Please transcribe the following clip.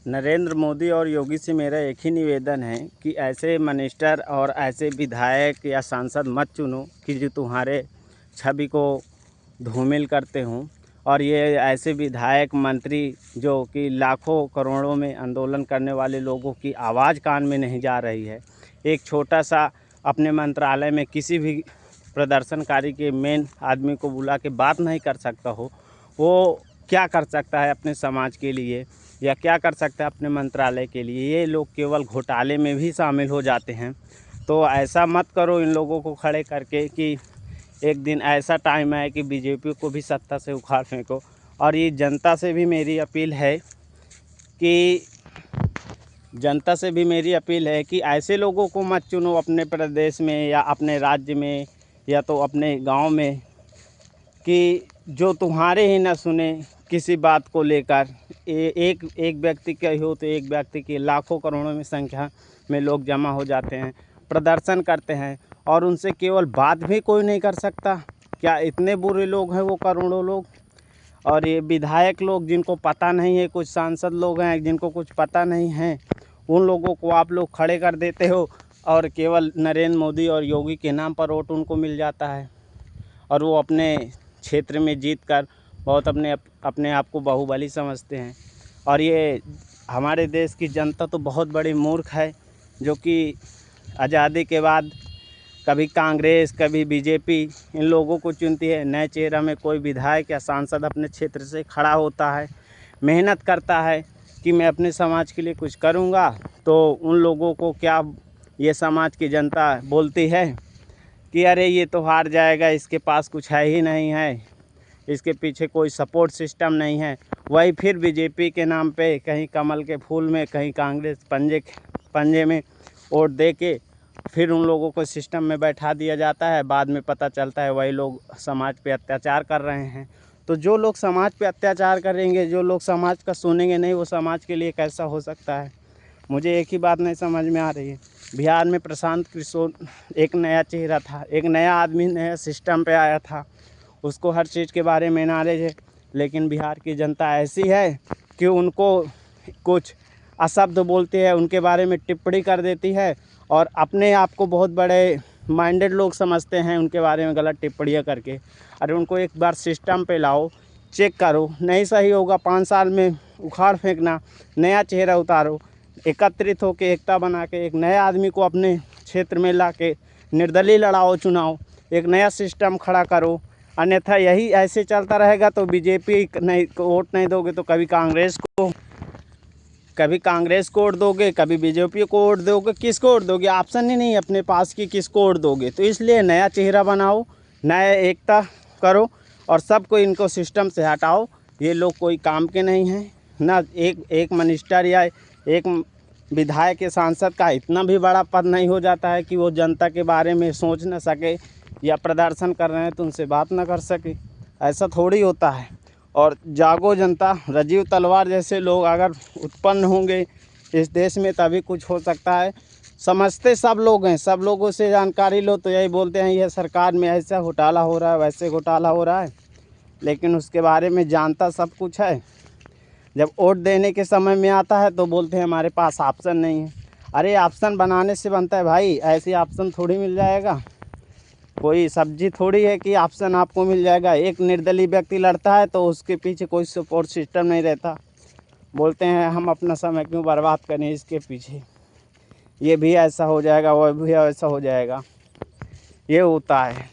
नरेंद्र मोदी और योगी से मेरा एक ही निवेदन है कि ऐसे मिनिस्टर और ऐसे विधायक या सांसद मत चुनो कि जो तुम्हारे छवि को धूमिल करते हों। और ये ऐसे विधायक मंत्री जो कि लाखों करोड़ों में आंदोलन करने वाले लोगों की आवाज़ कान में नहीं जा रही है, एक छोटा सा अपने मंत्रालय में किसी भी प्रदर्शनकारी के मेन आदमी को बुला के बात नहीं कर सकता हो, वो क्या कर सकता है अपने समाज के लिए या क्या कर सकता है अपने मंत्रालय के लिए। ये लोग केवल घोटाले में भी शामिल हो जाते हैं। तो ऐसा मत करो इन लोगों को खड़े करके कि एक दिन ऐसा टाइम आए कि बीजेपी को भी सत्ता से उखाड़ फेंको। और ये जनता से भी मेरी अपील है कि ऐसे लोगों को मत चुनो अपने प्रदेश में या अपने राज्य में या तो अपने गांव में कि जो तुम्हारे ही न सुने किसी बात को लेकर। एक व्यक्ति का ही हो तो एक व्यक्ति की लाखों करोड़ों में संख्या में लोग जमा हो जाते हैं, प्रदर्शन करते हैं और उनसे केवल बात भी कोई नहीं कर सकता। क्या इतने बुरे लोग हैं वो करोड़ों लोग? और ये विधायक लोग जिनको पता नहीं है, कुछ सांसद लोग हैं जिनको कुछ पता नहीं है, उन लोगों को आप लोग खड़े कर देते हो और केवल नरेंद्र मोदी और योगी के नाम पर वोट उनको मिल जाता है और वो अपने क्षेत्र में जीत कर बहुत अपने आप को बाहुबली समझते हैं। और ये हमारे देश की जनता तो बहुत बड़ी मूर्ख है, जो कि आज़ादी के बाद कभी कांग्रेस कभी बीजेपी इन लोगों को चुनती है। नए चेहरा में कोई विधायक या सांसद अपने क्षेत्र से खड़ा होता है, मेहनत करता है कि मैं अपने समाज के लिए कुछ करूँगा, तो उन लोगों को क्या ये समाज की जनता बोलती है कि अरे ये तो हार जाएगा, इसके पास कुछ है ही नहीं है, इसके पीछे कोई सपोर्ट सिस्टम नहीं है। वही फिर बीजेपी के नाम पे कहीं कमल के फूल में कहीं कांग्रेस पंजे में वोट दे के फिर उन लोगों को सिस्टम में बैठा दिया जाता है। बाद में पता चलता है वही लोग समाज पे अत्याचार कर रहे हैं। तो जो लोग समाज पे अत्याचार करेंगे, जो लोग समाज का सुनेंगे नहीं, वो समाज के लिए कैसा हो सकता है? मुझे एक ही बात नहीं समझ में आ रही है। बिहार में प्रशांत किशोर एक नया चेहरा था, एक नया आदमी नया सिस्टम पे आया था, उसको हर चीज़ के बारे में नॉलेज है। लेकिन बिहार की जनता ऐसी है कि उनको कुछ अशब्द बोलती है, उनके बारे में टिप्पणी कर देती है और अपने आप को बहुत बड़े माइंडेड लोग समझते हैं उनके बारे में गलत टिप्पणियाँ करके। अरे उनको एक बार सिस्टम पे लाओ, चेक करो, नहीं सही होगा 5 साल में उखाड़ फेंकना, नया चेहरा उतारो, एकत्रित होकर एकता बना के एक नए आदमी को अपने क्षेत्र में ला के निर्दलीय लड़ाओ चुनाव, एक नया सिस्टम खड़ा करो। अन्यथा यही ऐसे चलता रहेगा तो बीजेपी नहीं को वोट नहीं दोगे तो कभी कांग्रेस को वोट दोगे, कभी बीजेपी को वोट दोगे, किसको वोट दोगे? ऑप्शन ही नहीं अपने पास कि किसको वोट दोगे। तो इसलिए नया चेहरा बनाओ, नया एकता करो और सबको इनको सिस्टम से हटाओ। ये लोग कोई काम के नहीं हैं ना। एक मिनिस्टर या एक विधायक के सांसद का इतना भी बड़ा पद नहीं हो जाता है कि वो जनता के बारे में सोच न सके या प्रदर्शन कर रहे हैं तो उनसे बात ना कर सके। ऐसा थोड़ी होता है। और जागो जनता, राजीव तलवार जैसे लोग अगर उत्पन्न होंगे इस देश में तभी कुछ हो सकता है। समझते सब लोग हैं, सब लोगों से जानकारी लो तो यही बोलते हैं ये सरकार में ऐसा घोटाला हो रहा है, वैसे घोटाला हो रहा है, लेकिन उसके बारे में जानता सब कुछ है। जब वोट देने के समय में आता है तो बोलते हैं हमारे पास ऑप्शन नहीं है। अरे ऑप्शन बनाने से बनता है भाई, ऐसे ऑप्शन थोड़ी मिल जाएगा। कोई सब्जी थोड़ी है कि ऑप्शन आपको मिल जाएगा। एक निर्दलीय व्यक्ति लड़ता है तो उसके पीछे कोई सपोर्ट सिस्टम नहीं रहता। बोलते हैं हम अपना समय क्यों बर्बाद करें इसके पीछे, ये भी ऐसा हो जाएगा, वो भी ऐसा हो जाएगा, ये होता है।